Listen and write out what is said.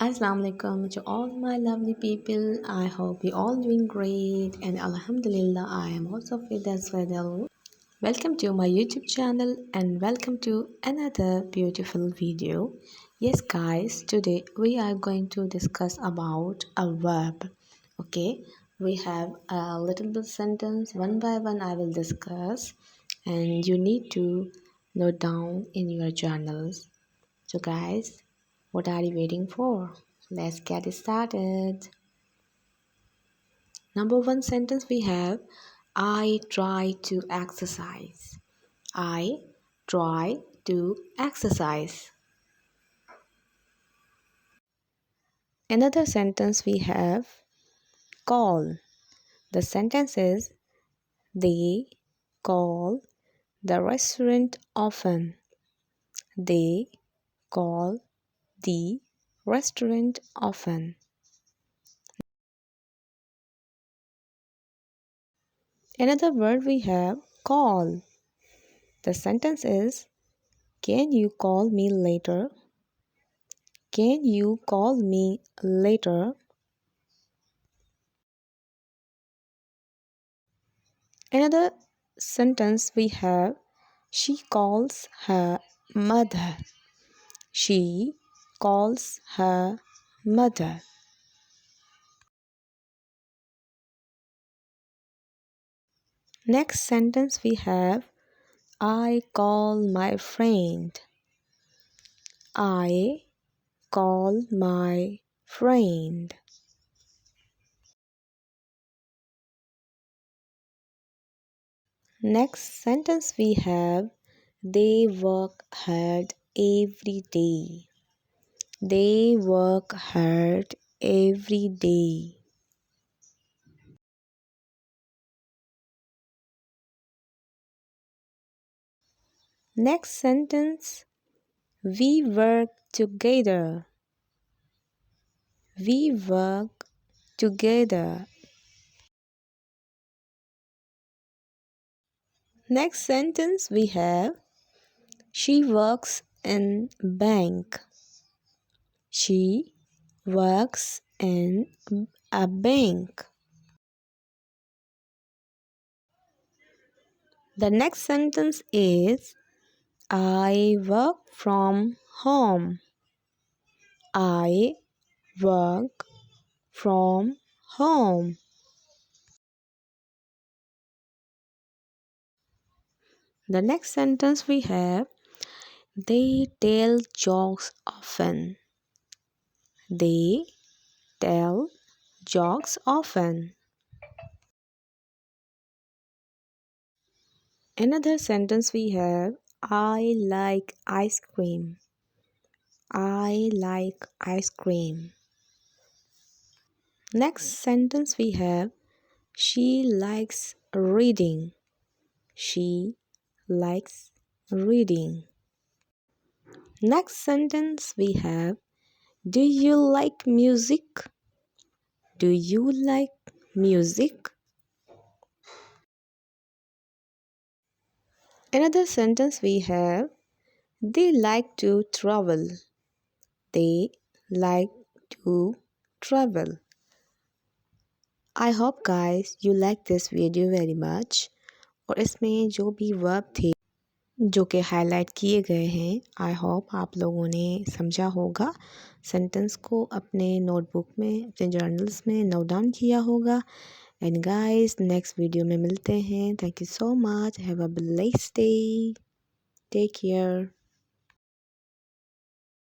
Assalamu alaikum to all my lovely people. I hope you all doing great and Alhamdulillah I am also fit as well. Welcome to my YouTube channel and welcome to another beautiful video. Yes guys, today we are going to discuss about a verb. Okay, we have a little bit sentence one by one I will discuss and you need to note down in your journals. So guys, what are you waiting for? Let's get started. Number one sentence we have I try to exercise. I try to exercise. Another sentence we have call. The sentence is they call the restaurant often. They call the restaurant often. Another word we have call. The sentence is can you call me later? Can you call me later? Another sentence we have she calls her mother. She calls her mother. Next sentence we have I call my friend. I call my friend. Next sentence we have they work hard every day. They work hard every day. Next sentence we work together. We work together. Next sentence we have she works in bank. She works in a bank. The next sentence is I work from home. I work from home. The next sentence we have they tell jokes often. They tell jokes often. Another sentence we have I like ice cream. I like ice cream. Next sentence we have she likes reading. She likes reading. Next sentence we have do you like music? Do you like music? Another sentence we have they like to travel. They like to travel. I hope guys you like this video very much. और इसमें जो भी verb थे जो कि highlight किए गए हैं आई होप आप लोगों ने समझा होगा सेंटेंस को अपने नोटबुक में अपने जर्नल्स में नोट डाउन किया होगा एंड गाइस नेक्स्ट वीडियो में मिलते हैं thank you so much have a blessed day take care